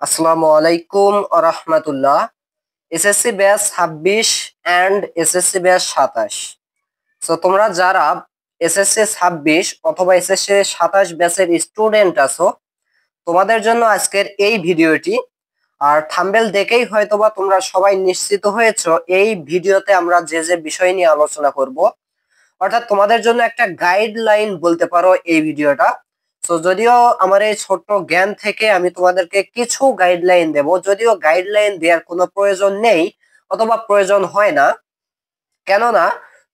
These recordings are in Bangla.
আসসালামু আলাইকুম রাহমাতুল্লাহ। SSC batch 26 and SSC batch 27। So তোমরা যারা এসএসসি 26 অথবা এসএসসি 27 ব্যাচের স্টুডেন্ট আছো, তোমাদের জন্য আজকের এই ভিডিওটি। আর থাম্বনেল দেখেই হয়তোবা তোমরা সবাই নিশ্চিত হয়েছো এই ভিডিওতে আমরা যে যে বিষয় নিয়ে আলোচনা করব, অর্থাৎ তোমাদের জন্য একটা গাইডলাইন বলতে পারো এই ভিডিওটা। তো যদিও আমার এই ছোট্ট জ্ঞান থেকে আমি তোমাদেরকে কিছু গাইডলাইন দেব, যদিও গাইডলাইন দেওয়ার কোনো প্রয়োজন নেই অথবা প্রয়োজন হয় না, কেননা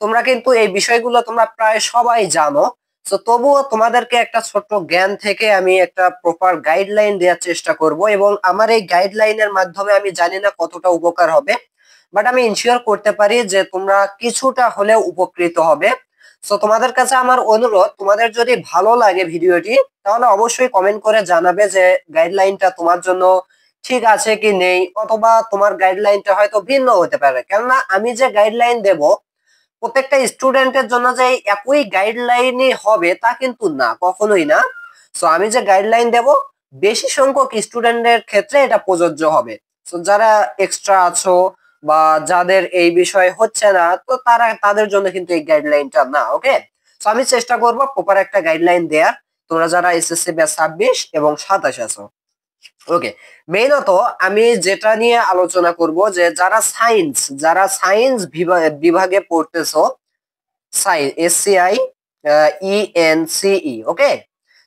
তোমরা কিন্তু এই বিষয়গুলো তোমরা প্রায় সবাই জানো। তো তবুও তোমাদেরকে একটা ছোট্ট জ্ঞান থেকে আমি একটা প্রপার গাইডলাইন দেওয়ার চেষ্টা করব, এবং আমার এই গাইডলাইনের মাধ্যমে আমি জানি না কতটা উপকার হবে, বাট আমি ইনশিওর করতে পারি যে তোমরা কিছুটা হলেও উপকৃত হবে। সো তোমাদের কাছে আমার অনুরোধ, তোমাদের যদি ভালো লাগে ভিডিওটি তাহলে অবশ্যই কমেন্ট করে জানাবে যে গাইডলাইনটা তোমার জন্য ঠিক আছে কি নেই, অথবা তোমার গাইডলাইনটা হয়তো ভিন্ন হতে পারে। কেননা আমি যে গাইডলাইন দেব প্রত্যেকটা স্টুডেন্টের জন্য যে একই গাইডলাইনই হবে তা কিন্তু না, কখনোই না। সো আমি যে গাইডলাইন দেব বেশি সংখ্যক স্টুডেন্টের ক্ষেত্রে এটা প্রযোজ্য হবে। সো যারা এক্সট্রা আছো বা যাদের এই বিষয় হচ্ছে না, তো তাদের জন্য কিন্তু এই গাইডলাইনটা না। ওকে, সো আমি চেষ্টা করব প্রপার একটা গাইডলাইন দেয়ার, তোমরা যারা এসএসসি ব্যাচ 26 এবং 27 আছো। ওকে, মেইনত আমি যেটা নিয়ে আলোচনা করব যে যারা সায়েন্স বিভাগে পড়তেছো, এসসিআই ইএনসিই। ওকে,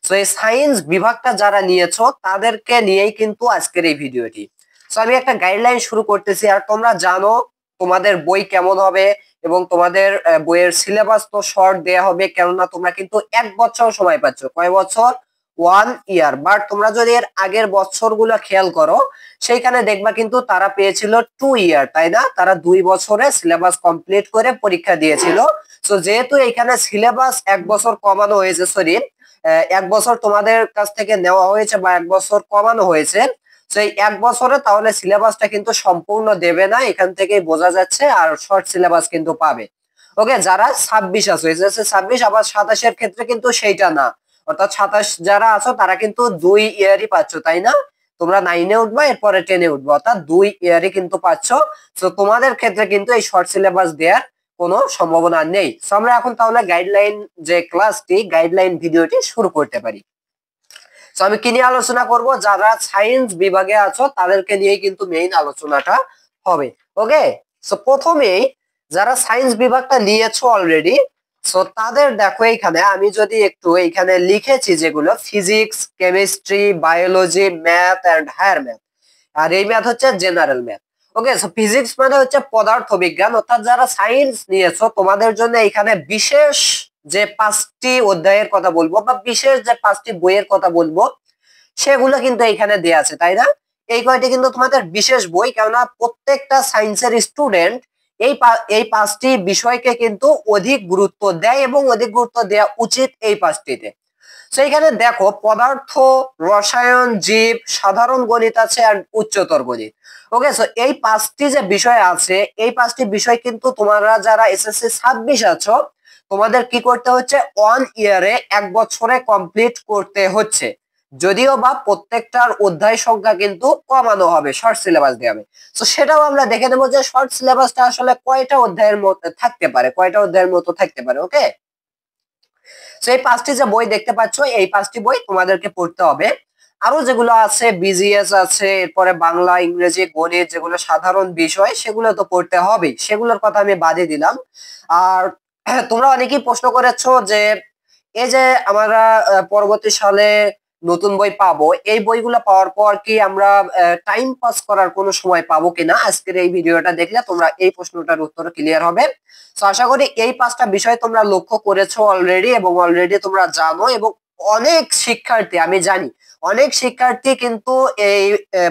সো এই সায়েন্স বিভাগটা যারা নিয়েছো তাদেরকে নিয়েই কিন্তু আজকের এই ভিডিওটি। সো আমি একটা গাইডলাইন শুরু করতেছি। আর তোমরা জানো তোমাদের বই কেমন হবে, এবং তোমাদের বইয়ের সিলেবাস তো শর্ট দেয়া হবে, কেননা তোমরা কিন্তু 1 বছর সময় পাচ্ছ। কয় বছর? 1 ইয়ার। বাট তোমরা যদি এর আগের বছরগুলো খেয়াল করো, সেইখানে দেখবা কিন্তু তারা পেয়েছিল 2 ইয়ার, তাই না? তারা 2 বছরে সিলেবাস কমপ্লিট করে পরীক্ষা দিয়েছিল। তো যেহেতু এখানে সিলেবাস 1 বছর কমানো হয়েছে, সরি 1 বছর তোমাদের কাছ থেকে নেওয়া হয়েছে বা 1 বছর কমানো হয়েছে, সেই 1 বছরে তাহলে সিলেবাসটা কিন্তু সম্পূর্ণ দেবে না, এখান থেকেই বোঝা যাচ্ছে। আর শর্ট সিলেবাস কিন্তু পাবে। ওকে, যারা 26 আছো, এসএসসি 26 আবার 27-এর ক্ষেত্রে কিন্তু সেইটা না, অর্থাৎ 27 যারা আছো তারা কিন্তু 2 ইয়ারই পাচ্ছ, তাই না? তোমরা 9-এ উঠবা, এরপরে 10-এ উঠবা, অর্থাৎ 2 ইয়ারই কিন্তু পাচ্ছ। তো তোমাদের ক্ষেত্রে কিন্তু এই শর্ট সিলেবাস দেওয়ার কোনো সম্ভাবনা নেই। তো আমরা এখন তাহলে গাইডলাইন যে ক্লাসটি, গাইডলাইন ভিডিওটি শুরু করতে পারি। তো আমি কি নিয়ে আলোচনা করব? যারা সায়েন্স বিভাগে আছো তাদেরকে নিয়ে কিন্তু মেইন আলোচনাটা হবে। ওকে, সো প্রথমেই যারা সায়েন্স বিভাগটা নিয়েছো অলরেডি, সো তাদের দেখো এখানে আমি যদি একটু এইখানে লিখেছি যেগুলো physics, chemistry, biology, math and higher math. আর এই ম্যাথ হচ্ছে general math. Okay, so physics মানে হচ্ছে পদার্থ বিজ্ঞান, অর্থাৎ যারা সায়েন্স নিয়েছো তোমাদের জন্য এখানে বিশেষ যে 5টি অধ্যায়ের কথা বলবো বা বিশেষ যে 5টি বইয়ের কথা বলবো সেগুলো কিন্তু এখানে দেয়া আছে, তাই না? এই কয়টি কিন্তু তোমাদের বিশেষ বই, কেননা প্রত্যেকটা সায়েন্সের স্টুডেন্ট এই 5টি বিষয়কে কিন্তু অধিক গুরুত্ব দেয়, এবং অধিক গুরুত্ব দেওয়া উচিত এই 5টিতে। তো এখানে দেখো পদার্থ, রসায়ন, জীব, সাধারণ গণিত আছে আর উচ্চতর গণিত। ওকে, সো এই 5টি যে বিষয় আছে, এই 5টি বিষয় কিন্তু তোমরা যারা এসএসসি 26 আছো তোমাদের কি করতে হচ্ছে? 1 ইয়ারে 1 বছরে কমপ্লিট করতে হচ্ছে। যদিও বা প্রত্যেকটার অধ্যায় সংখ্যা কিন্তু কমানো হবে, শর্ট সিলেবাস দেওয়া হবে। তো সেটাও আমরা দেখে নেবো যে শর্ট সিলেবাসটা আসলে কয়টা অধ্যায়ের মতো থাকতে পারে, কয়টা অধ্যায়ের মতো থাকতে পারে। ওকে, তো এই 5টি যে বই দেখতে পাচ্ছ, এই 5টি বই তোমাদেরকে পড়তে হবে। আরো যেগুলো আছে বিজিএস আছে, এরপরে বাংলা, ইংরেজি, গণিত, যেগুলো সাধারণ বিষয় সেগুলো তো পড়তে হবে, সেগুলোর কথা আমি বাদে দিলাম। আর তোমরা অনেকেই প্রশ্ন করেছো যে এই যে আমরা পরবর্তী সালে নতুন বই পাবো, এই বইগুলো পাওয়ার পর কি আমরা টাইম পাস করার কোনো সময় পাবো কিনা? আজকের এই ভিডিওটা দেখলে তোমরা এই প্রশ্নটার উত্তর ক্লিয়ার হবে। তো আশা করি এই 5টা বিষয় তোমরা লক্ষ্য করেছো অলরেডি, এবং অলরেডি তোমরা জানো, এবং অনেক শিক্ষার্থী আমি জানি, অনেক শিক্ষার্থী কিন্তু এই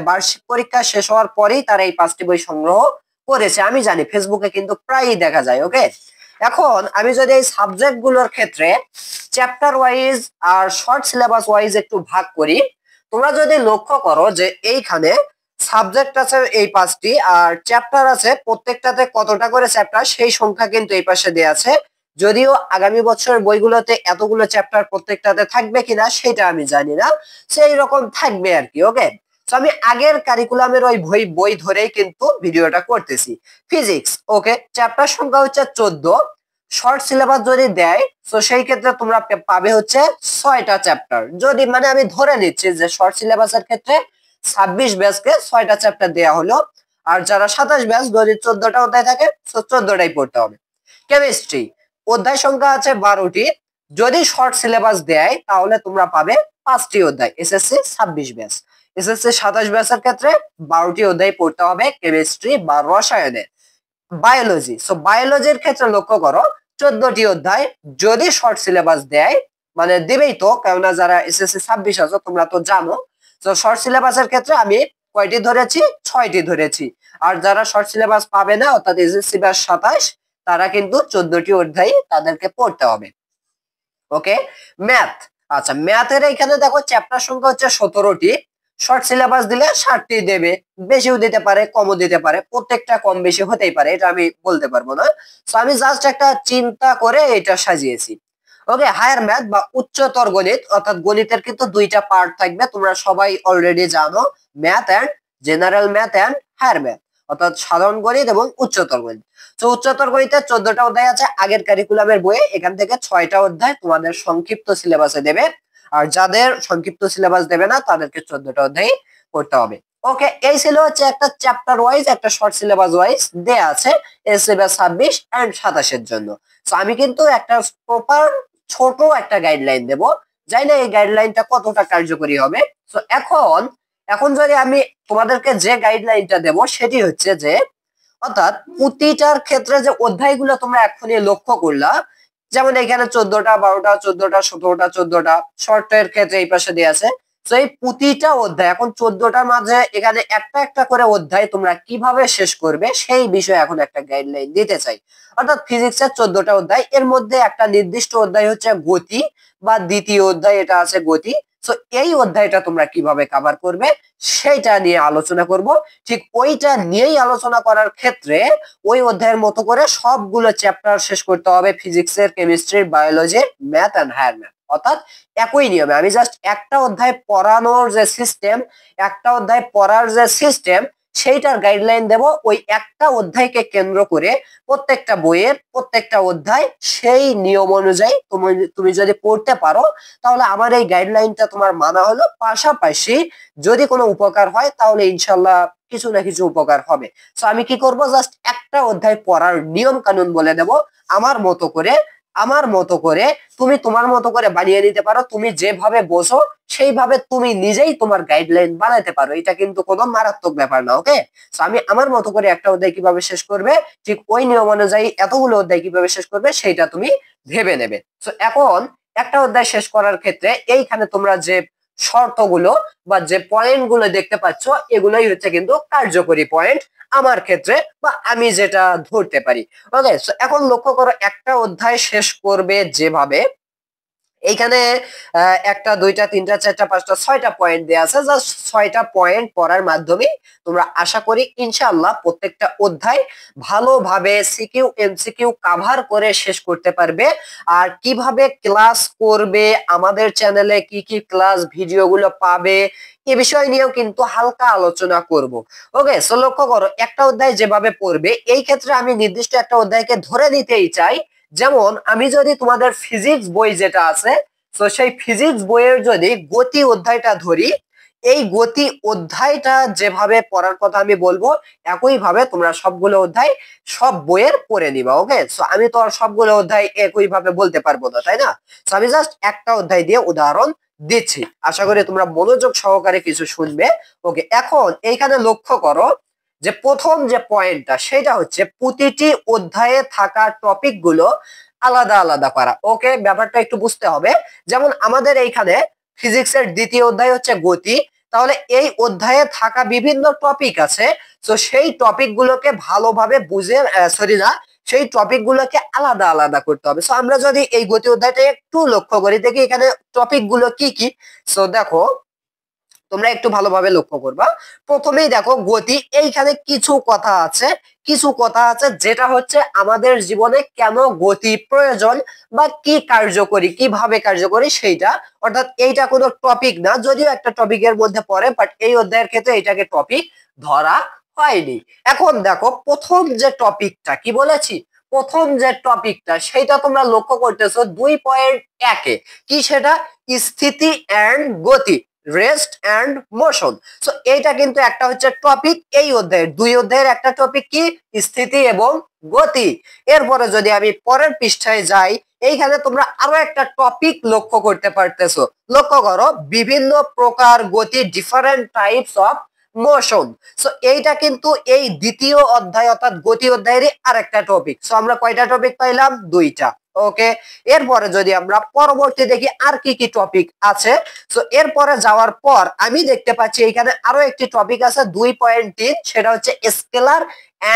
বার্ষিক পরীক্ষা শেষ হওয়ার পরেই তারা এই 5টি বই সংগ্রহ করেছে, আমি জানি, ফেসবুকে কিন্তু প্রায়ই দেখা যায়। ওকে, এখন আমি যদি এই সাবজেক্ট গুলোর ক্ষেত্রে চ্যাপ্টার ওয়াইজ আর শর্ট সিলেবাস ওয়াইজ একটু ভাগ করি, তোমরা যদি লক্ষ্য করো যে এইখানে সাবজেক্ট আছে এই 5টি, আর চ্যাপ্টার আছে প্রত্যেকটাতে কতটা করে চ্যাপ্টার সেই সংখ্যা কিন্তু এই পাশে দেয়া আছে। যদিও আগামী বছর বইগুলোতে এতগুলো চ্যাপ্টার প্রত্যেকটাতে থাকবে কিনা সেটা আমি জানি না, সেই রকম থাকবে আর কি। ওকে, তো আমি আগের কারিকুলামের ওই বই ধরেই কিন্তু ভিডিওটা করতেছি। ফিজিক্স, ওকে, চ্যাপ্টার সংখ্যা হচ্ছে 14। শর্ট সিলেবাস যদি দেয় তো সেই ক্ষেত্রে তোমরা পাবে হচ্ছে 6টা চ্যাপ্টার। যদি মানে আমি ধরে নিচ্ছি যে শর্ট সিলেবাসের ক্ষেত্রে 26 ব্যাচকে 6টা চ্যাপ্টার দেওয়া হলো, আর যারা 27 ব্যাচ যদি 14টা অধ্যায় থাকে তো 14টাই পড়তে হবে। কেমিস্ট্রি, অধ্যায় সংখ্যা আছে 12টি। যদি শর্ট সিলেবাস দেয় তাহলে তোমরা পাবে 5টি অধ্যায় এসএসসি 26 ব্যাচ। এসএসসি 27 ব্যাচের ক্ষেত্রে 12টি অধ্যায় পড়তে হবে কেমিস্ট্রি বা রসায়নে। বায়োলজি, সো বায়োলজির ক্ষেত্রে লক্ষ্য করো 14টি অধ্যায় যদি শর্ট সিলেবাস দেয়, মানে দিবেই তো, কেননা যারা এসএসসি 26 আছো তোমরা তো জানো। তো শর্ট সিলেবাসের ক্ষেত্রে আমি কয়টি ধরেছি? 6টি ধরেছি। আর যারা শর্ট সিলেবাস পাবে না অর্থাৎ এসএসসি ব্যাচ 27, তারা কিন্তু 14টি অধ্যায় তাদেরকে পড়তে হবে। ওকে, ম্যাথ, আচ্ছা ম্যাথের এখানে দেখো চ্যাপ্টার সংখ্যা হচ্ছে 17টি। শর্ট সিলেবাস দিলে 60টি দেবে, বেশিও দিতে পারে কমও দিতে পারে, প্রত্যেকটা কম বেশি হতেই পারে, এটা আমি বলতে পারবো না। তো আমি জাস্ট একটা চিন্তা করে এটা সাজিয়েছি। ওকে, হায়ার ম্যাথ বা উচ্চতর গণিত, অর্থাৎ গণিতের কিন্তু 2টা পার্ট থাকবে, তোমরা সবাই অলরেডি জানো, math and general math and higher math, অর্থাৎ সাধারণ গণিত এবং উচ্চতর গণিত। তো উচ্চতর গণিতে 14টা অধ্যায় আছে আগের কারিকুলামের বইয়ে, এখান থেকে 6টা অধ্যায় তোমাদের সংক্ষিপ্ত সিলেবাসে দেবে, আর যাদের সংক্ষিপ্ত সিলেবাস দেবে না তাদেরকে 14টা অধ্যায় পড়তে হবে। ওকে, এই ছিল হচ্ছে একটা চ্যাপ্টার ওয়াইজ, একটা শর্ট সিলেবাস ওয়াইজ দেয়া আছে এসএসসি ব্যাচ 26 এন্ড 27 এর জন্য। তো আমি কিন্তু একটা প্রপার ছোট একটা গাইডলাইন দেব, জানি না এই গাইডলাইনটা কতটা কার্যকরী হবে। তো এখন যদি আমি তোমাদেরকে যে গাইডলাইনটা দেব সেটি হচ্ছে যে, অর্থাৎ প্রতিটার ক্ষেত্রে যে অধ্যায়গুলো তোমরা এখনই লক্ষ্য করলা, যেমন এখানে 14টা 12টা 14টা 17টা 14টা, শর্টের ক্ষেত্রে এই পাশে দেওয়া আছে। তো এই প্রতিটা অধ্যায় এখন 14টার মাঝে এখানে একটা একটা করে অধ্যায় তোমরা কিভাবে শেষ করবে সেই বিষয়ে এখন একটা গাইডলাইন দিতে চাই। অর্থাৎ ফিজিক্সের 14টা অধ্যায়, এর মধ্যে একটা নির্দিষ্ট অধ্যায় হচ্ছে গতি, বা দ্বিতীয় অধ্যায় এটা আছে গতি। তো এই অধ্যায়টা তোমরা কিভাবে কভার করবে সেইটা নিয়ে আলোচনা করব। ঠিক ওইটা নিয়েই আলোচনা করার ক্ষেত্রে ওই অধ্যায়ের মতো করে সবগুলো চ্যাপ্টার শেষ করতে হবে, ফিজিক্সের, কেমিস্ট্রির, বায়োলজির, ম্যাথ এন্ড হায়ার ম্যাথ। অর্থাৎ একই নিয়মে আমি জাস্ট একটা অধ্যায় পড়ানোর যে সিস্টেম, একটা অধ্যায় পড়ার যে সিস্টেম, সেইটার গাইডলাইন দেব। ওই একটা অধ্যায়কে কেন্দ্র করে প্রত্যেকটা বইয়ের প্রত্যেকটা অধ্যায় সেই নিয়ম অনুযায়ী তুমি যদি পড়তে পারো তাহলে আমার এই গাইডলাইনটা তোমার মানা হলো। পাশাপাশি যদি কোনো উপকার হয় তাহলে ইনশাল্লাহ কিছু না কিছু উপকার হবে। তো আমি কি করব, জাস্ট একটা অধ্যায় পড়ার নিয়ম কানুন বলে দেব আমার মতো করে তুমি তোমার মতো করে বানিয়ে নিতে পারো। তুমি যেভাবে বোঝো সেইভাবে তুমি নিজেই তোমার গাইডলাইন বানাতে পারো, এটা কিন্তু কোনো মারাত্মক ব্যাপার না। ওকে, তো আমি আমার মতো করে একটা অধ্যায় কিভাবে শেষ করবে, ঠিক ওই নিয়ম অনুযায়ী এতগুলো অধ্যায় কিভাবে শেষ করবে সেইটা তুমি ভেবে নেবে। তো এখন একটা অধ্যায় শেষ করার ক্ষেত্রে এইখানে তোমরা যে শর্তগুলো বা যে পয়েন্ট গুলো দেখতে পাচ্ছ, এগুলোই হচ্ছে কিন্তু কার্যকরী পয়েন্ট আমার ক্ষেত্রে, বা আমি যেটা ধরতে পারি। ওকে, এখন লক্ষ্য করো একটা অধ্যায় শেষ করবে যেভাবে, এইখানে একটা দুইটা তিনটা চারটা পাঁচটা 6টা পয়েন্ট দেওয়া আছে। জাস্ট 6টা পয়েন্ট পড়ার মাধ্যমে তোমরা আশা করি ইনশাআল্লাহ প্রত্যেকটা অধ্যায় ভালোভাবে সিকিউ এমসিকিউ কভার করে শেষ করতে পারবে। আর কিভাবে ক্লাস করবে, আমাদের চ্যানেলে কি কি ক্লাস ভিডিওগুলো পাবে, এ বিষয় নিয়েও কিন্তু হালকা আলোচনা করব। ওকে, সো লক্ষ্য করো একটা অধ্যায় যেভাবে পড়বে, এই ক্ষেত্রে আমি নির্দিষ্ট একটা অধ্যায়কে ধরে নিতেই চাই। যেমন আমি যদি তোমাদের ফিজিক্স বই যেটা আছে, তো সেই ফিজিক্স বইয়ের যদি গতি অধ্যায়টা ধরি, এই গতি অধ্যায়টা যেভাবে পড়ার কথা আমি বলবো, একই ভাবে তোমরা সবগুলো অধ্যায় সব বইয়ের পড়ে নিবা। ওকে, সো আমি তো আর সবগুলো অধ্যায় একই ভাবে বলতে পারবো না, তাই না? তো আমি জাস্ট একটা অধ্যায় দিয়ে উদাহরণ দিচ্ছি, আশা করি তোমরা মনোযোগ সহকারে কিছু শুনবে। ওকে, এখন এইখানে লক্ষ্য করো যে প্রথম যে পয়েন্টটা সেটা হচ্ছে প্রতিটি অধ্যায়ে থাকা টপিক গুলো আলাদা আলাদা করা। ওকে, ব্যাপারটা একটু বুঝতে হবে। যেমন আমাদের এইখানে ফিজিক্সের দ্বিতীয় অধ্যায় হচ্ছে গতি, তাহলে এই অধ্যায়ে থাকা বিভিন্ন টপিক আছে। তো সেই টপিক গুলোকে ভালোভাবে বুঝে সেই টপিক গুলোকে আলাদা আলাদা করতে হবে। তো আমরা যদি এই গতি অধ্যায়টা একটু লক্ষ্য করি, দেখি এখানে টপিক গুলো কি কি। তো দেখো, তোমরা একটু ভালোভাবে লক্ষ্য করবা। প্রথমেই দেখো গতি, এইখানে কিছু কথা আছে যেটা হচ্ছে আমাদের জীবনে কেন গতি প্রয়োজন বা কি কার্যকরী, কিভাবে কার্যকরী সেইটা। অর্থাৎ এইটা কোনো টপিক না, যদিও একটা টপিকের মধ্যে পড়ে, বাট এই অধ্যায়ের ক্ষেত্রে এটাকে টপিক ধরা হয়নি। এখন দেখো প্রথম যে টপিকটা কি বলেছি, প্রথম যে টপিকটা সেইটা তোমরা লক্ষ্য করতেছো 2.1-এ কি, সেটা স্থিতি এন্ড গতি, রেস্ট এন্ড মোশন। সো এইটা কিন্তু একটা হচ্ছে টপিক এই অধ্যায়ের, 2 অধ্যায়ের একটা টপিক কি, স্থিতি এবং গতি। এরপরে যদি আমি পরের পৃষ্ঠায় যাই, এইখানে তোমরা আরো একটা টপিক লক্ষ্য করতে পারতেছো। লক্ষ্য করো, বিভিন্ন প্রকার গতি, different types of motion. So এইটা কিন্তু এই দ্বিতীয় অধ্যায় অর্থাৎ গতি অধ্যায়েরই আরেকটা টপিক। সো আমরা কয়টা টপিক পাইলাম, 2টা। ওকে, এরপরে যদি আমরা পরবর্তী দেখি আর কি কি টপিক আছে। সো এরপরে যাওয়ার পর আমি দেখতে পাচ্ছি এখানে আরো একটি টপিক আছে 2.3, সেটা হচ্ছে স্কেলার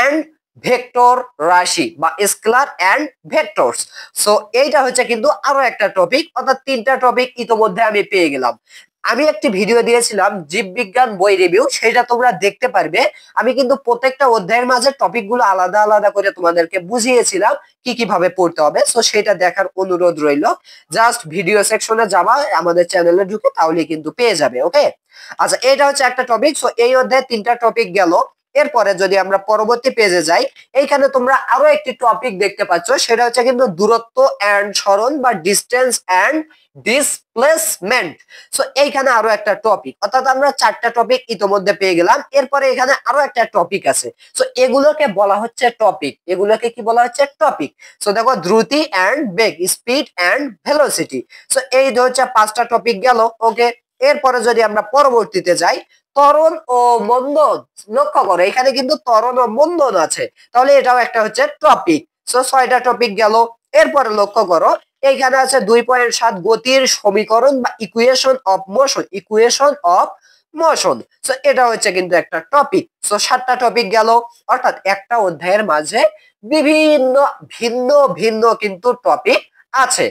এন্ড ভেক্টর রাশি বা স্কেলার এন্ড ভেক্টরস। সো এইটা হচ্ছে কিন্তু আরো একটা টপিক, অর্থাৎ 3টা টপিক ইতোমধ্যে আমি পেয়ে গেলাম। আমি একটি ভিডিও দিয়েছিলাম জীববিজ্ঞান বই রিভিউ, সেটা তোমরা দেখতে পারবে। আমি কিন্তু প্রত্যেকটা অধ্যায়ের মাঝে টপিকগুলো আলাদা আলাদা করে তোমাদেরকে বুঝিয়েছিলাম কি কিভাবে পড়তে হবে। সো সেটা দেখার অনুরোধ রইল। জাস্ট ভিডিও সেকশনে যাবা, আমাদের চ্যানেলে ঢুকে, তাহলে কিন্তু পেয়ে যাবে। ওকে, আচ্ছা, এটা হচ্ছে একটা টপিক। সো এই অধ্যায়ে 3টা টপিক গেল। এরপরে যদি আমরা পরবর্তী পেজে যাই, এইখানে তোমরা আরো একটি টপিক দেখতে পাচ্ছ, সেটা হচ্ছে কিন্তু দূরত্ব এন্ড সরণ বা ডিস্টেন্স এন্ড ডিসপ্লেসমেন্ট। সো এইখানে আরো একটা টপিক, অর্থাৎ আমরা 4টা টপিক ইতোমধ্যে পেয়ে গেলাম। এরপরে এখানে আরো একটা টপিক আছে। সো এগুলোকে বলা হচ্ছে টপিক, এগুলোকে কি বলা হচ্ছে, টপিক। সো দেখো, দ্রুতি এন্ড বেগ, স্পিড এন্ড ভেলোসিটি। সো এই হচ্ছে 5টা টপিক গেল। ওকে, এরপরে যদি আমরা পরবর্তীতে যাই, ত্বরণ ও মন্দন। লক্ষ্য করো, এখানে কিন্তু ত্বরণ ও মন্দন আছে, তাহলে এটাও একটা হচ্ছে টপিক। সো 6টা টপিক গেল। এরপরে লক্ষ্য করো, এইখানে আছে 2.7 গতির সমীকরণ বা equation of motion, equation of motion. So এটা হচ্ছে কিন্তু একটা টপিক। সো 7টা টপিক গেল, অর্থাৎ একটা অধ্যায়ের মাঝে বিভিন্ন ভিন্ন ভিন্ন কিন্তু টপিক আছে।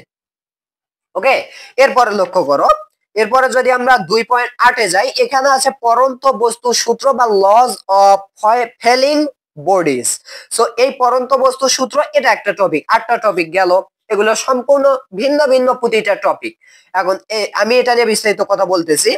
ওকে, এরপরে লক্ষ্য করো, এরপরে যদি আমরা 2.8-এ যাই, এখানে আছে পরন্ত বস্তু সূত্র বা lodge of felling bodies. So এই পরন্ত বস্তু সূত্র, এটা একটা টপিক। 8টা টপিক গেল, এগুলো সম্পূর্ণ ভিন্ন ভিন্ন প্রতিটা টপিক। এখন আমি এটা নিয়ে বিস্তারিত কথা বলতেছি।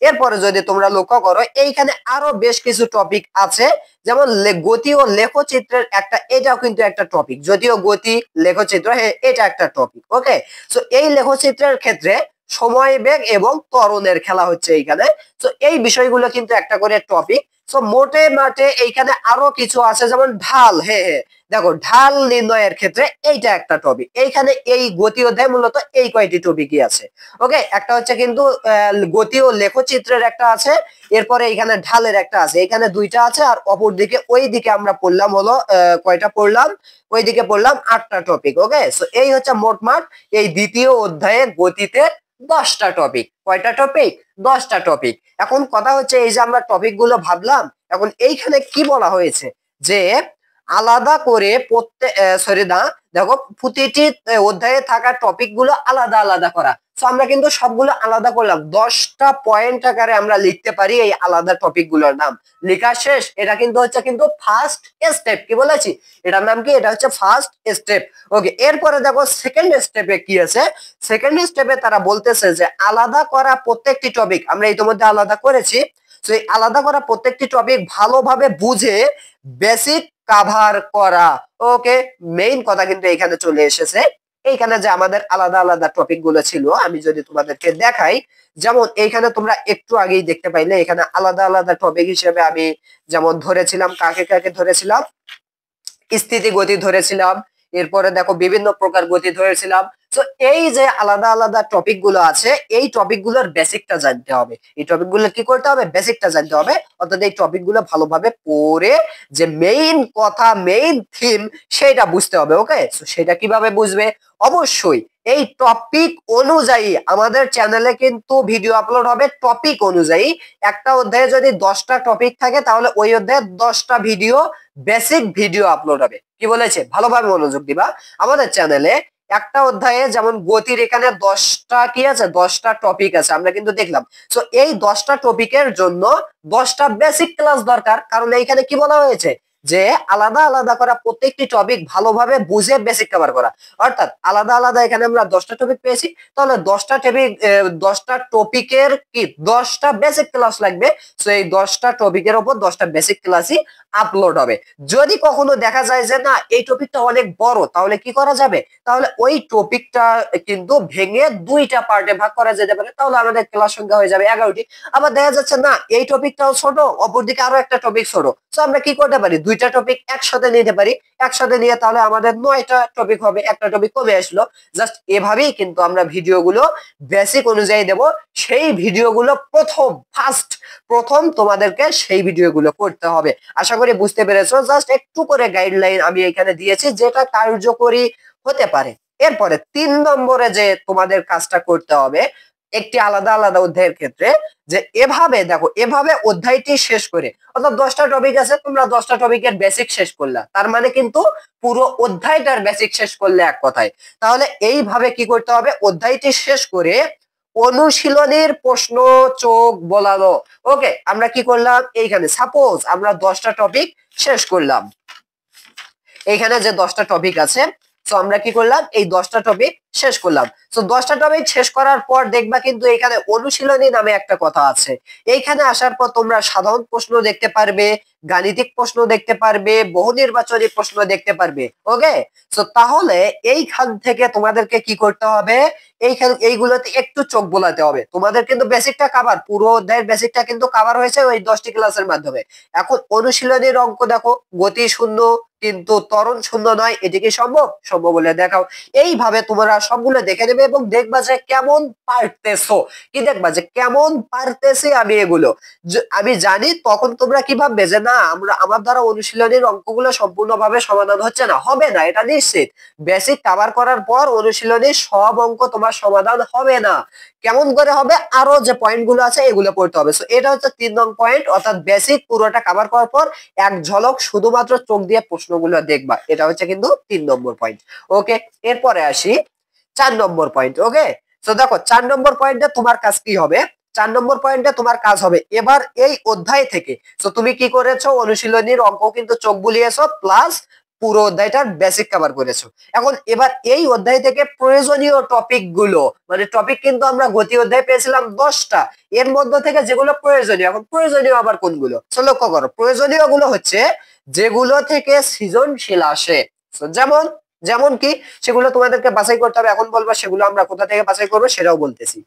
এরপরে যদি তোমরা লক্ষ্য করো, এইখানে আরো বেশ কিছু টপিক আছে, যেমন গতি ও লেখচিত্রের একটা, এটাও কিন্তু একটা টপিক। যদিও গতি, লেখচিত্র, হ্যাঁ, এটা একটা টপিক। ওকে, সো এই লেখচিত্রের ক্ষেত্রে সময় বেগ এবং ত্বরণের খেলা হচ্ছে এইখানে। তো এই বিষয়গুলো কিন্তু একটা করে টপিক। সো মোটে মাঠে এইখানে আরো কিছু আছে, যেমন ঢাল। হ্যাঁ হ্যাঁ, দেখো, ঢাল নির্ণয়ের ক্ষেত্রে এইটা একটা টপিক। এইখানে এই গতি অধ্যায় মূলত এই কয়টি টপিকই আছে। ওকে, একটা হচ্ছে কিন্তু গতি ও লেখচিত্রের একটা আছে, এরপরে এখানে ঢালের একটা আছে। এখানে 2টা আছে, আর অপর দিকে ওই দিকে আমরা পড়লাম হলো কয়টা পড়লাম, ওইদিকে পড়লাম 8টা টপিক। ওকে, সো এই হচ্ছে মোটমাট এই দ্বিতীয় অধ্যায়ে গতিতে 10টা টপিক। কয়টা টপিক, 10টা টপিক। এখন কথা হচ্ছে, এই যে আমরা টপিক গুলো ভাবলাম, এখন এইখানে কি বলা হয়েছে যে আলাদা করে দেখো, প্রতিটি অধ্যায়ে থাকা টপিক গুলো আলাদা আলাদা করা। তো আমরা কিন্তু সবগুলো আলাদা করলাম, 10টা পয়েন্ট আকারে আমরা লিখতে পারি এই আলাদা টপিক গুলোর নাম। লেখা শেষ, এটা কিন্তু হচ্ছে কিন্তু ফার্স্ট স্টেপ। কি বলেছি, এটার নাম কি, এটা হচ্ছে ফার্স্ট স্টেপ। ওকে, এরপরে দেখো সেকেন্ড স্টেপে কি আছে। সেকেন্ড স্টেপে তারা বলতেছে যে আলাদা করা প্রত্যেকটি টপিক, আমরা ইতিমধ্যে আলাদা করেছি। তো এই আলাদা করা প্রত্যেকটি টপিক ভালোভাবে বুঝে বেসিক কভার করা। ওকে, মেইন কথা কিন্তু এখানে চলে এসেছে। এইখানে যে আমাদের আলাদা আলাদা টপিক গুলো ছিল, আমি যদি তোমাদেরকে দেখাই, যেমন এইখানে তোমরা একটু আগেই দেখতে পাইলে, এখানে আলাদা আলাদা টপিক হিসেবে আমি যেমন ধরেছিলাম, কাকে কাকে ধরেছিলাম, স্থিতি গতি ধরেছিলাম, এরপরে দেখো বিভিন্ন প্রকার গতি ধরেছিলাম। তো এই যে আলাদা আলাদা টপিক গুলো আছে, এই টপিক গুলোর বেসিকটা জানতে হবে। এই টপিক গুলো কি করতে হবে, বেসিকটা জানতে হবে। অর্থাৎ এই টপিক গুলো ভালোভাবে পড়ে যে মেইন কথা, মেইন থিম, সেটা বুঝতে হবে। ওকে, তো সেটা কিভাবে বুঝবে, অবশ্যই এই টপিক অনুযায়ী আমাদের চ্যানেলে কিন্তু ভিডিও আপলোড হবে। টপিক অনুযায়ী একটা অধ্যায়ে যদি 10টা টপিক থাকে, তাহলে ওই অধ্যায়ে 10টা ভিডিও, বেসিক ভিডিও আপলোড হবে। কি বলেছে, ভালোভাবে মনোযোগ দিবা। আমাদের চ্যানেলে একটা অধ্যায়ে যেমন গতির এখানে 10টা কি আছে, 10টা টপিক আছে আমরা কিন্তু দেখলাম। সো এই 10টা টপিকের জন্য 10টা বেসিক ক্লাস দরকার, কারণ এইখানে কি বলা হয়েছে যে আলাদা আলাদা করা প্রত্যেকটি টপিক ভালোভাবে বুঝে বেসিক কভার করা। অর্থাৎ আলাদা আলাদা এখানে আমরা 10টা টপিক পেয়েছি, তাহলে 10টা টপিক 10টা টপিকের কি 10টা বেসিক ক্লাস লাগবে। সো এই 10টা টপিকের উপর 10টা বেসিক ক্লাসই আপলোড হবে। যদি কখনো দেখা যায় যে না এই টপিকটা অনেক বড়, তাহলে কি করা যাবে, তাহলে ওই টপিকটা কিন্তু ভেঙে 2টা পার্টে ভাগ করা যেতে পারে, তাহলে আমাদের ক্লাস সংখ্যা হয়ে যাবে 11টি। আবার দেখা যাচ্ছে না এই টপিকটাও ছোট, অপরদিকে আরো একটা টপিক ছোট, তো আমরা কি করতে পারি, 2টা টপিক একসাথে নিতে পারি। একসাথে নিয়ে তাহলে আমাদের 9টা টপিক হবে, একটা টপিক কমে আসলো। জাস্ট এভাবেই কিন্তু আমরা ভিডিওগুলো বেসিক অনুযায়ী দেব। সেই ভিডিওগুলো প্রথম তোমাদেরকে সেই ভিডিওগুলো করতে হবে। আশা করি বুঝতে পেরেছো। জাস্ট একটু করে গাইডলাইন আমি এখানে দিয়েছি যেটা কার্যকরী হতে পারে। এরপরে 3 নম্বরে যে তোমাদের কাজটা করতে হবে একটি আলাদা আলাদা অধ্যায়ের ক্ষেত্রে, যে এভাবে দেখো, এভাবে অধ্যায়টি শেষ করে, অর্থাৎ 10টা টপিক আছে, তোমরা 10টা টপিকের বেসিক শেষ করলা, তার মানে কিন্তু পুরো অধ্যায়টার বেসিক শেষ করলে এক কথায়। তাহলে এইভাবে কি করতে হবে, অধ্যায়টি শেষ করে অনুশীলনের প্রশ্ন চোখ বোলানো। ওকে, আমরা কি করলাম, এইখানে সাপোজ আমরা 10টা টপিক শেষ করলাম, এইখানে যে 10টা টপিক আছে, তো আমরা কি করলাম, এই 10টা টপিক শেষ করলাম। তো 10টা টপিক শেষ করার পর দেখবা কিন্তু এখানে অনুশীলনী নামে একটা কথা আছে। এইখানে আসার পর তোমরা সাধারণ প্রশ্ন দেখতে পারবে, গাণিতিক প্রশ্ন দেখতে পারবে, বহু নির্বাচনী প্রশ্ন দেখতে পারবে। ওকে, তো তাহলে এইখান থেকে তোমাদেরকে কি করতে হবে, এইগুলোতে একটু চোখ বোলাতে হবে। তোমাদের কিন্তু বেসিকটা কভার, পুরো অধ্যায়ের বেসিকটা কিন্তু কভার হয়েছে ওই 10টি ক্লাসের মাধ্যমে। এখন অনুশীলনীর অঙ্ক দেখো, গতি শূন্য কিন্তু ত্বরণ শূন্য নয়, এটি কি সম্ভব, সম্ভব বলে দেখাও। এইভাবে তোমরা সবগুলো দেখে নেবে এবং দেখবা যে কেমন পারতেছো, কি দেখবা যে কেমন পারতেছি আমি এগুলো। আমি জানি তখন তোমরা কি ভাববে যে না আমার দ্বারা অনুশীলনীর অঙ্কগুলো সম্পূর্ণভাবে সমাধান হচ্ছে না, হবে না এটা নিশ্চিত। বেসিক কভার করার পর অনুশীলনীর সব অঙ্ক তোমার সমাধান হবে না। কেমন করে হবে, আরো যে পয়েন্ট গুলো আছে এগুলো পড়তে হবে। সো এটা হচ্ছে 3 নং পয়েন্ট, অর্থাৎ বেসিক পুরোটা কভার করার পর এক ঝলক শুধুমাত্র চোখ দিয়ে প্রশ্নগুলো দেখবা, এটা হচ্ছে কিন্তু 3 নম্বর পয়েন্ট। ওকে, এরপরে আসি 4 নম্বর পয়েন্ট। ওকে, তো দেখো 4 নম্বর পয়েন্টে তোমার কাজ কি হবে, 4 নম্বর পয়েন্টে তোমার কাজ হবে এবার এই অধ্যায় থেকে। তো তুমি কি করেছো, অনুশীলনীর অঙ্ক কিন্তু চোখ বুলিয়েছো, প্লাস পুরো অধ্যায়টার বেসিক কভার করেছো। এখন এবার এই অধ্যায় থেকে প্রয়োজনীয় টপিক গুলো, মানে টপিক কিন্তু আমরা গতি অধ্যায় পেয়েছিলাম 10টা, এর মধ্যে থেকে যেগুলো প্রয়োজনীয়, এখন প্রয়োজনীয় আবার কোনগুলো, তো লক্ষ্য করো, প্রয়োজনীয় গুলো হচ্ছে যেগুলো থেকে সৃজনশীল আসে। যেমন যেমন কি সেগুলো তোমাদেরকে বাছাই করতে হবে, এখন বলবা সেগুলো আমরা কোথা থেকে বাছাই করবো সেটাও বলতেছি।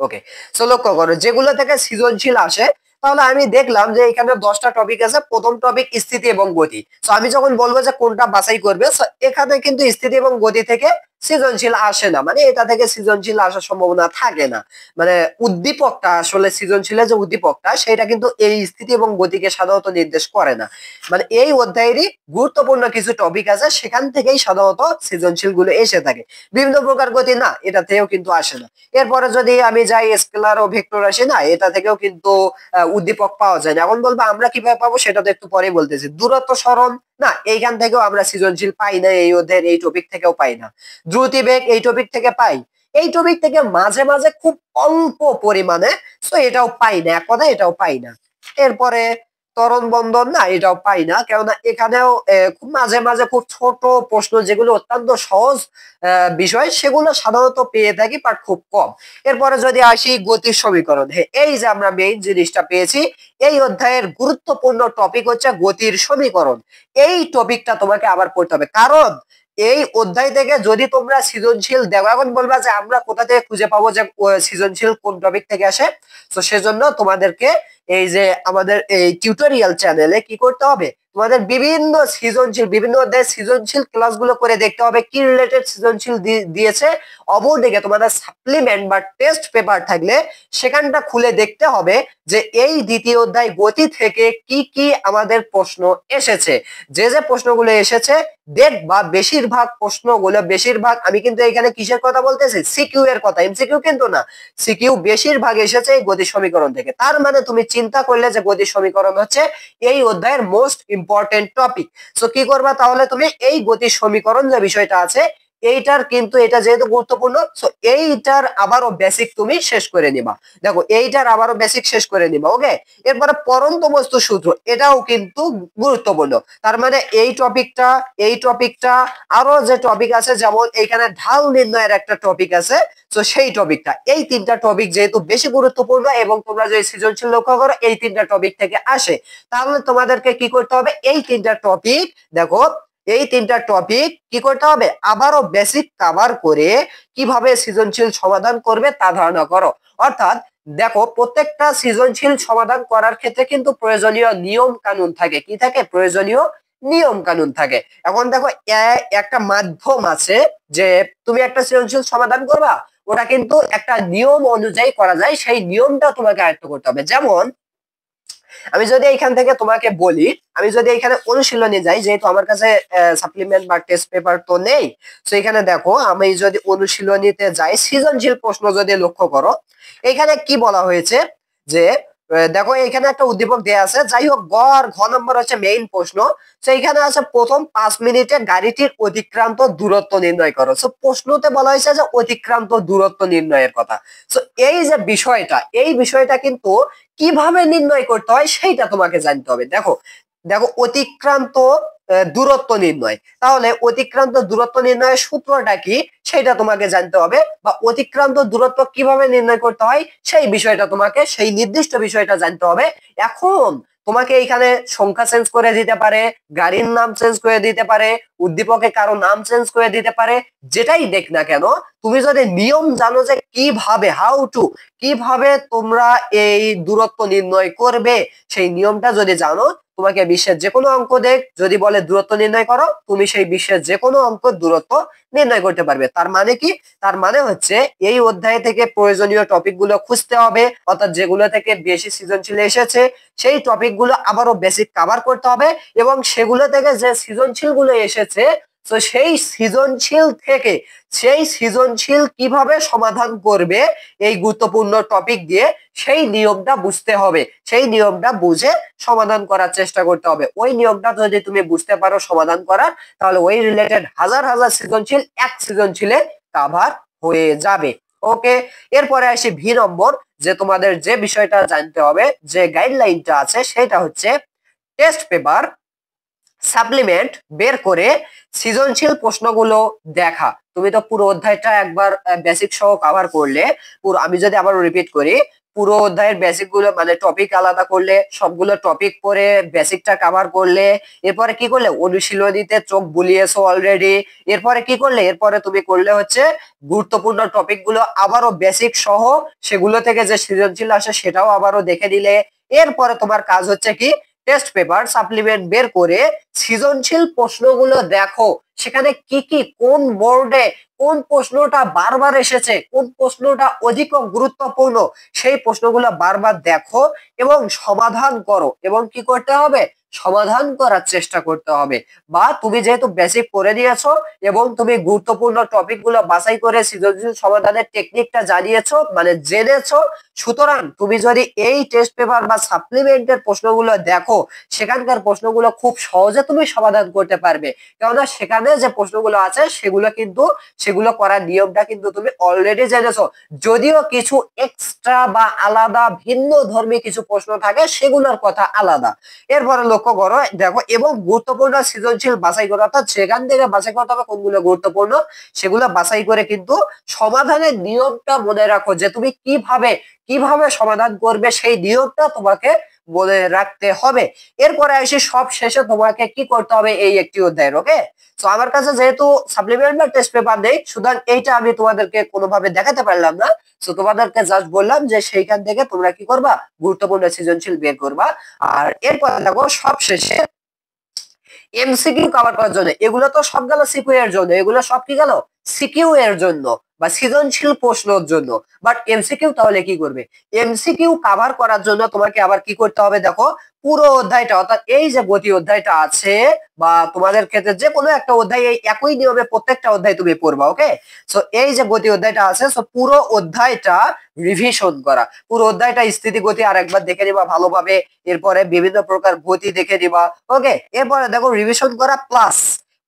ওকে, সো লক্ষ্য করো যেগুলো থেকে সৃজনশীল আসে, তাহলে আমি দেখলাম যে এখানে 10টা টপিক আছে। প্রথম টপিক স্থিতি এবং গতি। তো আমি যখন বলবো যে কোনটা বাছাই করবে, এখানে কিন্তু স্থিতি এবং গতি থেকে সৃজনশীল আসে না, মানে এটা থেকে সৃজনশীল আসার সম্ভাবনা থাকে না। মানে উদ্দীপকটা আসলে সৃজনশীলের যে উদ্দীপকটা সেটা কিন্তু এই স্থিতি এবং গতিকে সাধারণত নির্দেশ করে না। মানে এই অধ্যায়েরই গুরুত্বপূর্ণ কিছু টপিক আছে, সেখান থেকেই সাধারণত সৃজনশীল গুলো এসে থাকে। বিভিন্ন প্রকার গতি না, এটা থেকেও কিন্তু আসে না। এরপরে যদি আমি যাই স্কেলার ও ভেক্টর রাশি, না এটা থেকেও কিন্তু উদ্দীপক পাওয়া যায় না। এখন বলবো আমরা কিভাবে পাবো, সেটা তো একটু পরে বলতেছি। দূরত্ব সরণ, না এইখান থেকেও আমরা সৃজনশীল পাই না, এই অধ্যায়ের এই টপিক থেকেও পাই না। দ্রুতিবেগ এই টপিক থেকে পাই, এই টপিক থেকে মাঝে মাঝে খুব অল্প পরিমাণে, তো এটাও পাই না, এক কথা এটাও পাই না। এরপরে ত্বরণ বন্ধন, না এটাও পাই না, কেননা এখানেও খুব মাঝে মাঝে খুব ছোট প্রশ্ন যেগুলো অত্যন্ত সহজ বিষয় সেগুলো সাধারণত পেয়ে থাকি, বাট খুব কম। এরপরে যদি আসি গতির সমীকরণ, হ্যাঁ এই যে আমরা মেইন জিনিসটা পেয়েছি, এই অধ্যায়ের গুরুত্বপূর্ণ টপিক হচ্ছে গতির সমীকরণ। এই টপিকটা তোমাকে আবার পড়তে হবে, কারণ এই অধ্যায় থেকে যদি তোমরা সৃজনশীল দেখো, এখন বলবা যে আমরা কোথা থেকে খুঁজে পাবো যে সৃজনশীল কোন টপিক থেকে আসে। তো সেজন্য তোমাদেরকে এই যে আমাদের এই টিউটোরিয়াল চ্যানেলে কি করতে হবে, তোমাদের বিভিন্ন অধ্যায়ের সৃজনশীল ক্লাসগুলো করে দেখতে হবে কি রিলেটেড সৃজনশীল দিয়েছে। অপরদিকে তোমাদের সাপ্লিমেন্ট বা টেস্ট পেপার থাকলে সেখানটা খুলে দেখতে হবে যে এই দ্বিতীয় অধ্যায় গতি থেকে কি কি আমাদের প্রশ্ন এসেছে। যে যে প্রশ্নগুলো এসেছে দেখবা বেশিরভাগ আমি কিন্তু এখানে কিসের কথা বলতেছি, সিকিউ এর কথা, এমসিকিউ কিন্তু না, সিকিউ বেশিরভাগ এসেছে এই গতি সমীকরণ থেকে। তার মানে তুমি চিন্তা করলে যে গতি সমীকরণ হচ্ছে এই অধ্যায়ের মোস্ট ইম্পর্টেন্ট টপিক। সো কি করবা তাহলে, তুমি এই গতি সমীকরণ যে বিষয়টা আছে এইটার কিন্তু এটা যেহেতু গুরুত্বপূর্ণ, সো এইটার আবারও বেসিক তুমি শেষ করে নিবা। দেখো এইটার আবারও বেসিক শেষ করে নিবা, ওকে। এরপরে পরন্ত বস্তু সূত্র, এটাও কিন্তু গুরুত্বপূর্ণ। তার মানে এই টপিকটা আরো যে টপিক আছে, যেমন এইখানে ঢাল নির্ণয়ের একটা টপিক আছে, তো সেই টপিকটা, এই তিনটা টপিক যেহেতু বেশি গুরুত্বপূর্ণ এবং তোমরা যদি সৃজনশীল লক্ষ্য করো এই তিনটা টপিক থেকে আসে, তাহলে তোমাদেরকে কি করতে হবে, এই তিনটা টপিক, দেখো এই তিনটা টপিক কি করতে হবে, আবারও বেসিক কভার করে কিভাবে সৃজনশীল সমাধান করবে তা ধারণা করো। অর্থাৎ দেখো প্রত্যেকটা সৃজনশীল সমাধান করার ক্ষেত্রে কিন্তু প্রয়োজনীয় নিয়ম কানুন থাকে, কি থাকে, প্রয়োজনীয় নিয়ম কানুন থাকে। এখন দেখো একটা মাধ্যম আছে যে তুমি একটা সৃজনশীল সমাধান করবা, ওটা কিন্তু একটা নিয়ম অনুযায়ী করা যায়, সেই নিয়মটা তোমাকে আয়ত্ত করতে হবে। যেমন আমি যদি এখান থেকে তোমাকে বলি, আমি যদি এখানে অনুশীলনে যাই, যেহেতু আমার কাছে সাপ্লিমেন্ট বা টেস্ট পেপার তো নেই, তো এখানে দেখো আমি যদি অনুশীলনীতে যাই, সৃজনশীল প্রশ্ন যদি লক্ষ্য করো, এখানে কি বলা হয়েছে যে দেখো এখানে একটা উদ্দীপক দেয়া আছে, যাই হোক গ আর ঘ নম্বর হচ্ছে মেইন প্রশ্ন। তো এখানে আছে প্রথম 5 মিনিটে গাড়িটির অতিক্রান্ত দূরত্ব নির্ণয় করো। তো প্রশ্নতে বলা হয়েছে যে অতিক্রান্ত দূরত্ব নির্ণয়ের কথা। তো এই যে এই বিষয়টা কিন্তু কিভাবে নির্ণয় করতে হয় সেইটা তোমাকে জানতে হবে। দেখো দেখো অতিক্রান্ত দূরত্ব নির্ণয়, তাহলে অতিক্রান্ত দূরত্ব নির্ণয়ের সূত্রটা কি সেটা তোমাকে জানতে হবে, বা অতিক্রান্ত দূরত্ব কিভাবে নির্ণয় করতে হয় সেই বিষয়টা তোমাকে, সেই নির্দিষ্ট বিষয়টা জানতে হবে। এখন তোমাকে এখানে সংখ্যা চেঞ্জ করে দিতে পারে, গাড়ির নাম চেঞ্জ করে দিতে পারে, উদ্দীপকে কারো নাম চেঞ্জ করে দিতে পারে, যেটাই দেখ না কেন, তুমি যদি নিয়ম জানো যে কিভাবে তোমরা এই দূরত্ব নির্ণয় করবে, সেই নিয়মটা যদি জানো, তোমাকে বিশ্বের যে কোনো অঙ্ক দেখ, যদি বলে দূরত্ব নির্ণয় করো, তুমি সেই বিশ্বের যে কোনো অঙ্ক দূরত্ব নির্ণয় করতে পারবে। তার মানে কি, তার মানে হচ্ছে এই অধ্যায় থেকে প্রয়োজনীয় টপিক গুলো খুঁজতে হবে, অর্থাৎ যেগুলো থেকে বেশি সৃজনশীল এসেছে সেই টপিক গুলো আবারও বেসিক কভার করতে হবে, এবং সেগুলো থেকে যে সৃজনশীল গুলো এসেছে, তো সেই সৃজনশীল কিভাবে সমাধান করবে এই গুরুত্বপূর্ণ টপিক দিয়ে, সেই নিয়মটা বুঝতে হবে, সেই নিয়মটা বুঝে সমাধান করার চেষ্টা করতে হবে। ওই নিয়মটা যদি তুমি বুঝতে পারো সমাধান করার, তাহলে ওই রিলেটেড হাজার হাজার সৃজনশীল এক সৃজনশীলে কভার হয়ে যাবে। ওকে, এরপরে আসি ভি নম্বর, যে তোমাদের যে বিষয়টা জানতে হবে, যে গাইডলাইনটা আছে, সেটা হচ্ছে টেস্ট পেপার সাপ্লিমেন্ট বের করে সৃজনশীল প্রশ্নগুলো দেখা। তুমি তো পুরো অধ্যায়টা একবার বেসিক সহ কভার করলে, পুরো আমি যদি আবার রিপিট করি, পুরো অধ্যায়ের বেসিক গুলো মানে টপিক আলাদা করলে, সবগুলো টপিক পরে বেসিকটা কভার করলে, এরপরে কি করলে অনুশীলনীতে চোখ বুলিয়েছো অলরেডি, এরপরে কি করলে, এরপরে তুমি করলে হচ্ছে গুরুত্বপূর্ণ টপিক গুলো আবারও বেসিক সহ, সেগুলো থেকে যে সৃজনশীল আসে সেটাও আবারও দেখে দিলে। এরপরে তোমার কাজ হচ্ছে কি, টেস্ট পেপার সাপ্লিমেন্ট বের করে সৃজনশীল প্রশ্নগুলো দেখো, সেখানে কি কি কোন বোর্ডে কোন প্রশ্নটা বারবার এসেছে, কোন প্রশ্নটা অধিক গুরুত্বপূর্ণ, সেই প্রশ্নগুলো বারবার দেখো এবং সমাধান করো। এবং কি করতে হবে, সমাধান করার চেষ্টা করতে হবে। বা তুমি যেহেতু বেসিক পড়ে নিয়েছো এবং তুমি গুরুত্বপূর্ণ টপিক গুলো বাছাই করে সৃজনশীল সমাধানের টেকনিকটা জানিয়েছো, মানে জেনেছো, সুতরাং তুমি যদি এই টেস্ট পেপার বা সাপ্লিমেন্টের প্রশ্নগুলো দেখো, সেখানকার প্রশ্নগুলো খুব সহজে তুমি সমাধান করতে পারবে। কেননা সেখানে যে প্রশ্নগুলো আছে সেগুলো করার নিয়মটা কিন্তু তুমি অলরেডি জেনেছো। যদিও কিছু এক্সট্রা বা আলাদা ভিন্ন ধর্মী কিছু প্রশ্ন থাকে, সেগুলোর কথা আলাদা। এরপরে লক্ষ্য করো, দেখো এবং গুরুত্বপূর্ণ সৃজনশীল বাছাই করো, অর্থাৎ সেখান থেকে বাছাই করতে হবে কোনগুলো গুরুত্বপূর্ণ, সেগুলো বাছাই করে কিন্তু সমাধানের নিয়মটা মনে রাখো, যে তুমি কিভাবে সমাধান করবে সেই নিয়মটা তোমাকে বলে রাখতে হবে। এরপরে এসে সব শেষে তোমাকে কি করতে হবে এই একটি অধ্যায়ের, ওকে। তো আমার কাছে যেহেতু সাপ্লিমেন্ট বা টেস্ট পেপার নেই, সুতরাং এইটা আমি তোমাদেরকে কোনোভাবে দেখাতে পারলাম না। তো তোমাদেরকে জাস্ট বললাম যে সেইখান থেকে তোমরা কি করবা, গুরুত্বপূর্ণ সৃজনশীল বের করবা। আর এরপর দেখো সব শেষে এমসিকিউ কভার করার জন্য, এগুলো তো সব গেল সিকিউ এর জন্য, এগুলো সব কি গেল সিকিউ এর জন্য বা সৃজনশীল প্রশ্নের জন্য। বাট এমসিকিউ তাহলে কি করবে, এমসিকিউ কভার করার জন্য তোমাকে আবার কি করতে হবে, দেখো পুরো অধ্যায়টা, অর্থাৎ এই যে গতি অধ্যায়টা আছে, বা তোমাদের ক্ষেত্রে যে কোনো একটা অধ্যায় এই একই নিয়মে প্রত্যেকটা অধ্যায় তুমি পড়বা, ওকে। সো এই যে গতি অধ্যায়টা আছে, সো পুরো অধ্যায়টা রিভিশন করা, পুরো অধ্যায়টা স্থিতি গতি আর একবার দেখে নিবা ভালোভাবে, এরপরে বিভিন্ন প্রকার গতি দেখে নিবা, ওকে। এরপরে দেখো রিভিশন করা প্লাস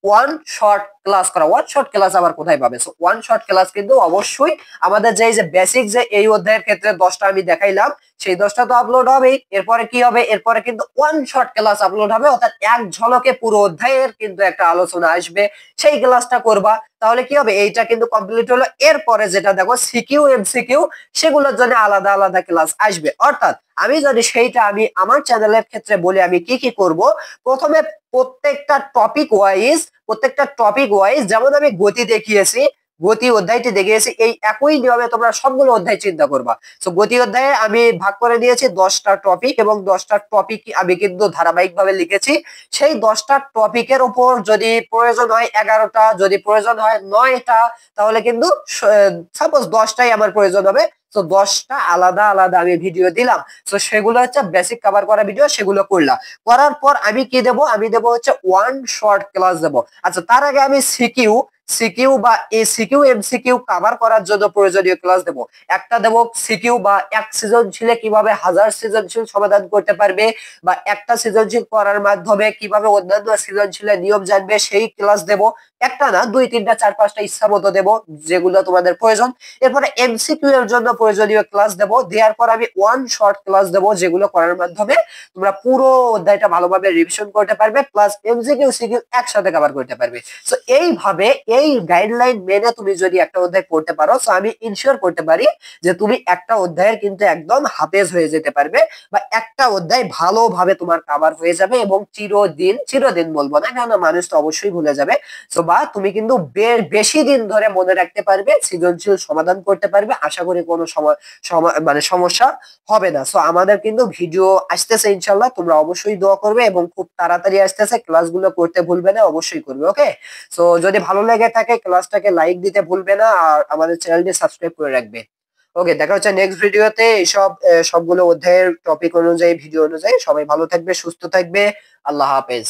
ওয়ান শর্ট ক্লাস করা। ওয়ান শর্ট ক্লাস আবার কোথায় পাবে? সো ওয়ান শর্ট ক্লাস কিন্তু অবশ্যই আমাদের যে বেসিক যে এই অধ্যায়ের ক্ষেত্রে 10টা আমি দেখাইলাম, সেই 10টা তো আপলোড হবেই। এরপরে কি হবে? এরপরে কিন্তু ওয়ান শর্ট ক্লাস আপলোড হবে, অর্থাৎ এক ঝলকে পুরো অধ্যায়ের কিন্তু একটা আলোচনা আসবে, সেই ক্লাসটা করবা। তাহলে কি হবে? এইটা কিন্তু কমপ্লিট হলো। এরপরে যেটা দেখো সিকিউ এমসিকিউ, সেগুলোর জন্য আলাদা আলাদা ক্লাস আসবে। অর্থাৎ আমি যদি সেইটা আমি আমার চ্যানেলের ক্ষেত্রে বলি আমি কি কি করব, প্রথমে প্রত্যেকটা টপিক ওয়াইজ যেমন আমি গতি দেখিয়েছি, গতি অধ্যায়টি দেখিয়েছি, এই একই নিয়মে তোমরা সবগুলো অধ্যায় চিন্তা করবা। তো গতি অধ্যায়ে আমি ভাগ করে দিয়েছি 10টা টপিক, এবং 10টা টপিক আমি কিন্তু ধারাবাহিকভাবে লিখেছি। সেই 10টা টপিকের উপর যদি প্রয়োজন হয় 11টা, যদি প্রয়োজন হয় 9টা, তাহলে কিন্তু সাপোজ 10টাই আমার প্রয়োজন হবে। তো 10টা আলাদা আলাদা আমি ভিডিও দিলাম। তো সেগুলো হচ্ছে বেসিক কভার করা ভিডিও, সেগুলো করলাম। করার পর আমি কি দেব? আমি দেব হচ্ছে ওয়ান শর্ট ক্লাস দেব। আচ্ছা, তার আগে আমি সিকিউ সিকিউ বা সিকিউ এমসিকিউ কভার করার জন্য প্রয়োজনীয় ক্লাস দেব। একটা দেব সিকিউ বা এক সৃজনশীলে কিভাবে 1000 সৃজনশীল সমাধান করতে পারবে, বা একটা সৃজনশীল করার মাধ্যমে কিভাবে অন্যান্য সৃজনশীলের নিয়ম জানবে, সেই ক্লাস দেব। একটা না, 2 3টা 4 5টা ইচ্ছা মতো দেব, যেগুলো তোমাদের প্রয়োজন। এরপরে এমসিকিউ এর জন্য প্রয়োজনীয় ক্লাস দেব। দেওয়ার পর আমি ওয়ান শর্ট ক্লাস দেব, যেগুলো করার মাধ্যমে তোমরা পুরো অধ্যায়টা ভালোভাবে রিভিশন করতে পারবে, প্লাস এমসিকিউ সিকিউ একসাথে কভার করতে পারবে। সো এইভাবে এই গাইডলাইন মেনে তুমি যদি একটা অধ্যায় পড়তে পারো, সো আমি ইনশিওর করতে পারি যে তুমি একটা অধ্যায়ের কিন্তু একদম হাফেজ হয়ে যেতে পারবে, বা একটা অধ্যায় ভালোভাবে তোমার কভার হয়ে যাবে, এবং চিরদিন বলবো না, কারণ মানুষ তো অবশ্যই ভুলে যাবে। সো বা তুমি কিন্তু বেশি দিন ধরে মনে রাখতে পারবে, সৃজনশীল সমাধান করতে পারবে। আশা করি কোনো মানে সমস্যা হবে না। সো আমাদের কিন্তু ভিডিও আসতেছে ইনশাল্লাহ, তোমরা অবশ্যই দোয়া করবে, এবং খুব তাড়াতাড়ি আসতেছে। ক্লাসগুলো করতে ভুলবে না, অবশ্যই করবে। ওকে, সো যদি ভালো লেগে থাকে ক্লাসটাকে লাইক দিতে ভুলবে না, আর আমাদের চ্যানেলটি সাবস্ক্রাইব করে রাখবে। ওকে, দেখা হচ্ছে নেক্সট ভিডিওতে। এইসব সবগুলো অধ্যায়ের টপিক অনুযায়ী, ভিডিও অনুযায়ী। সবাই ভালো থাকবে, সুস্থ থাকবে। আল্লাহ হাফেজ।